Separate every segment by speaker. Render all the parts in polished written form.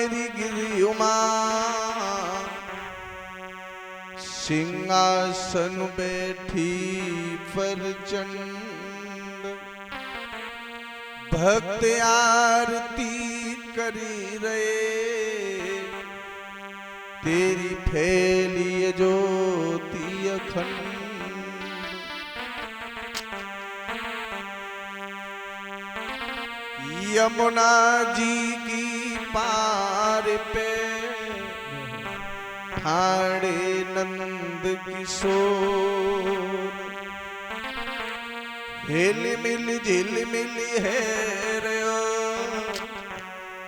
Speaker 1: मेरी गिरी उमा, सिंहासन बैठी प्रचंड, भक्त आरती करी रहे, तेरी फैली ज्योति अखंड। यमुना जी की पार पे ठाणे नंद किशोर, हिल मिल झिल मिल है रयो,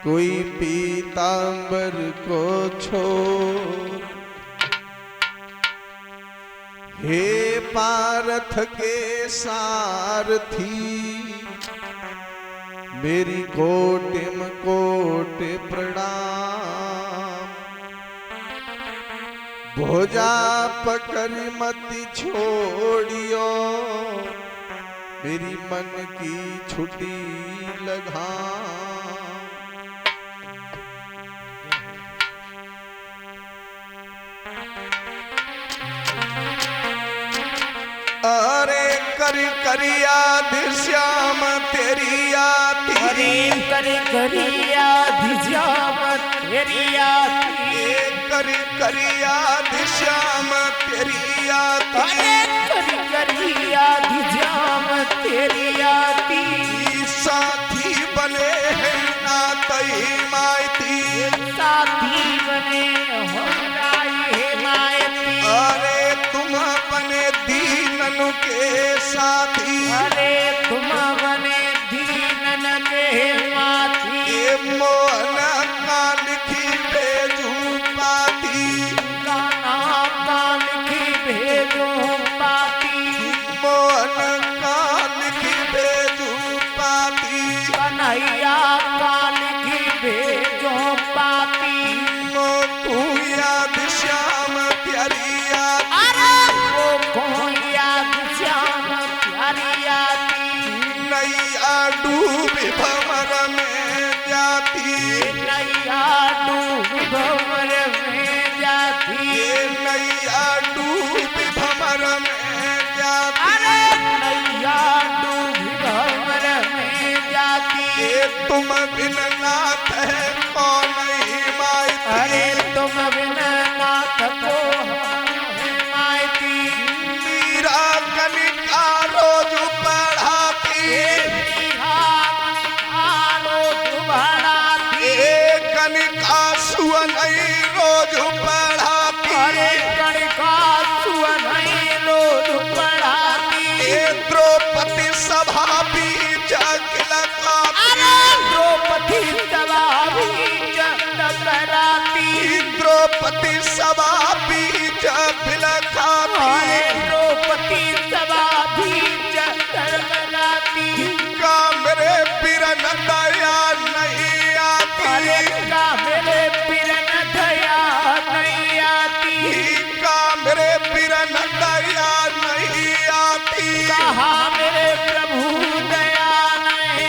Speaker 1: कोई पीतांबर को छोड़। हे पारथ के सारथी, मेरी कोटिम कोट प्रणाम, भुजा पकड़ मत छोड़ियो, मेरी मन की छुट्टी लगाम। अरे करी करिया श्याम तेरी आती,
Speaker 2: अरे करी करिया श्याम तेरी आती,
Speaker 1: करी करिया श्याम तेरी आती,
Speaker 2: अरे करी करिया श्याम तेरी आती।
Speaker 1: साथी बने हैं नातई मायती,
Speaker 2: साथी बने हमारे मायती,
Speaker 1: अरे तुम बने दीनन के साथी,
Speaker 2: अरे तुम बने दीनन के माथी।
Speaker 1: ये मोहन का लिखी भेजू पाती,
Speaker 2: का नाम का लिखी भेजो पाती,
Speaker 1: मोहन का लिखी भेजू पाती,
Speaker 2: कन्हैया का लिखी भेजो पाती।
Speaker 1: मो तू याद श्याम प्यारी आती,
Speaker 2: अरे वो कौन याद श्याम प्यारी आती,
Speaker 1: नैया डूबी भंवर में जाती,
Speaker 2: नैया डूब भंवर में जाती,
Speaker 1: ये नैया डूबी भंवर में जाती,
Speaker 2: अरे नैया डूब भंवर में जाती।
Speaker 1: ये तुम बिन नाथ है कौन ही मायती,
Speaker 2: अरे तुम बिन नाथ को मायती।
Speaker 1: मीरा कनिका रोज पढ़ाती, कनिका सुअन रोज पढ़ाती, द्रौपदी सभा बीच खिलकाती, द्रौपदी सभा बीच खिलकाती, का मेरे पीर दया नहीं आती, का मेरे पीर दया नहीं आती,
Speaker 2: कहा मेरे प्रभु दया नहीं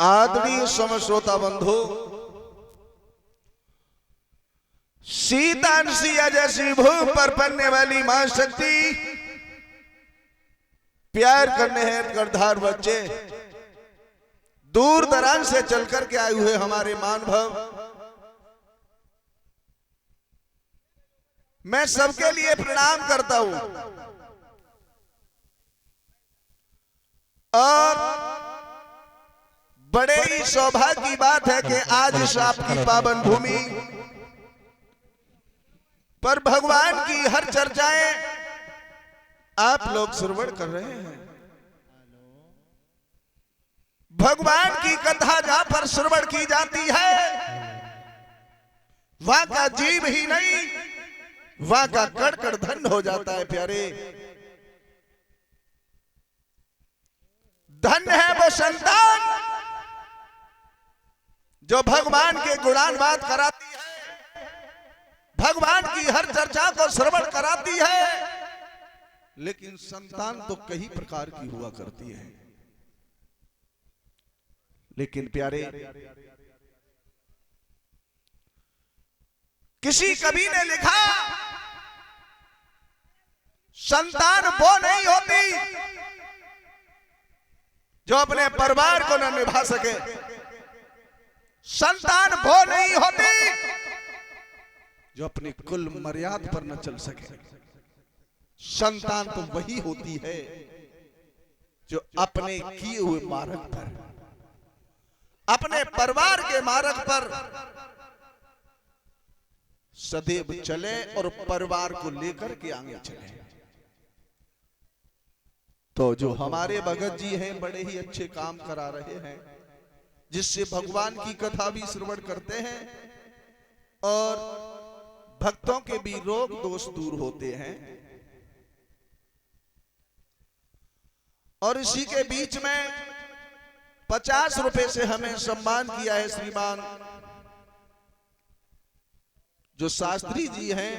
Speaker 1: आदरणीय समश्रोता बंधु, सीतांशिया जैसी भूमि पर बनने वाली मां शक्ति प्यार करने हैं करधार बच्चे, दूर दराज से चल करके आए हुए हमारे मानभव, मैं सबके लिए प्रणाम करता हूं। और बड़े ही सौभाग्य की बात है कि आज इस आपकी पावन भूमि पर भगवान की हर चर्चाएं आप लोग श्रवण कर रहे हैं। भगवान की कथा जहां पर श्रवण की जाती है, वहां का जीव ही नहीं, वहां का कण कण धन्य हो जाता है। प्यारे, धन्य है वो संतान जो भगवान के गुणानुवाद कराती है, भगवान की हर चर्चा को श्रवण कराती है। लेकिन संतान तो कई प्रकार की हुआ करती है। लेकिन प्यारे, किसी कवि ने लिखा, संतान वो नहीं होती जो अपने परिवार को न निभा सके, संतान वो नहीं होती जो अपने कुल मर्यादा पर न चल सके। संतान तो वही होती है जो अपने किए हुए मार्ग पर, अपने परिवार के मार्ग पर सदैव चले और परिवार को लेकर के आगे चले। तो जो हमारे भगत जी हैं, बड़े ही अच्छे काम करा रहे हैं, जिससे भगवान की कथा भी श्रवण करते हैं और भक्तों के भी रोग दोष दूर होते हैं। और इसी के बीच में 50 रुपए से हमें सम्मान किया है श्रीमान जो शास्त्री जी हैं,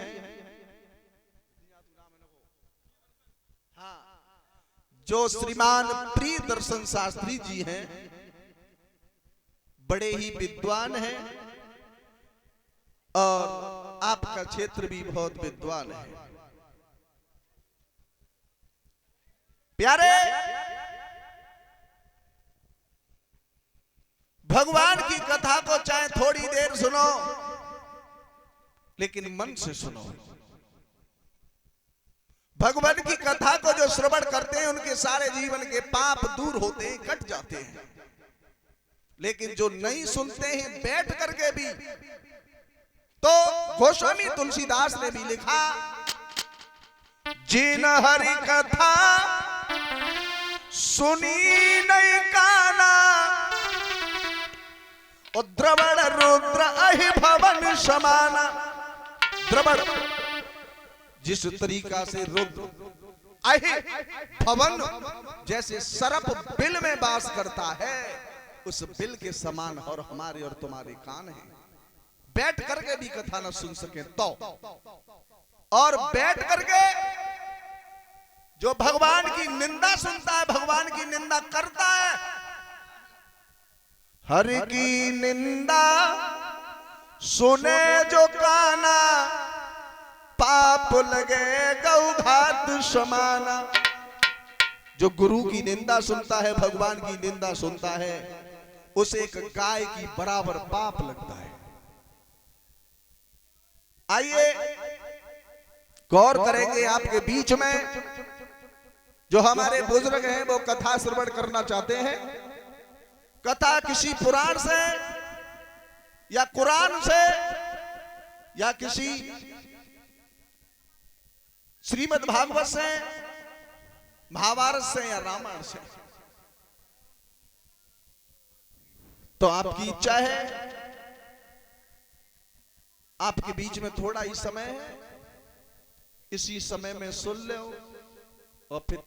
Speaker 1: जो श्रीमान प्रिय दर्शन शास्त्री जी हैं, बड़े ही विद्वान हैं और आपका क्षेत्र भी बहुत विद्वान है। प्यारे, भगवान की कथा को चाहे थोड़ी देर सुनो, लेकिन मन से सुनो। भगवान की कथा को जो श्रवण करते हैं, उनके सारे जीवन के पाप दूर होते हैं, कट जाते हैं। लेकिन जो नहीं सुनते हैं बैठ करके भी, तो गोस्वामी तुलसीदास ने भी लिखा, जिन हरि कथा सुनी नहीं काना, द्रवण रुद्र अहि भवन समाना। द्रवण जिस तरीका से रुद्र अहि भवन जैसे सर्प बिल में वास करता है, उस बिल के समान और हमारे और तुम्हारे कान हैं। बैठ करके भी कथा न सुन सके तो, और बैठ करके जो भगवान की निंदा सुनता है, भगवान की निंदा करता है, हरि की निंदा सुने जो काना, पाप लगे गौ घात समाना। जो गुरु की निंदा सुनता है, भगवान की निंदा सुनता है, उसे एक गाय की बराबर पाप लगता है। आइए गौर करेंगे आपके बीच में जो हमारे बुजुर्ग हैं, वो कथा श्रवण करना चाहते हैं। कथा किसी पुराण से या कुरान से या किसी श्रीमद् भागवत से, महाभारत से या रामायण से, तो आपकी इच्छा है। आपके बीच में थोड़ा ही समय है, इसी समय में सुन लो और फिर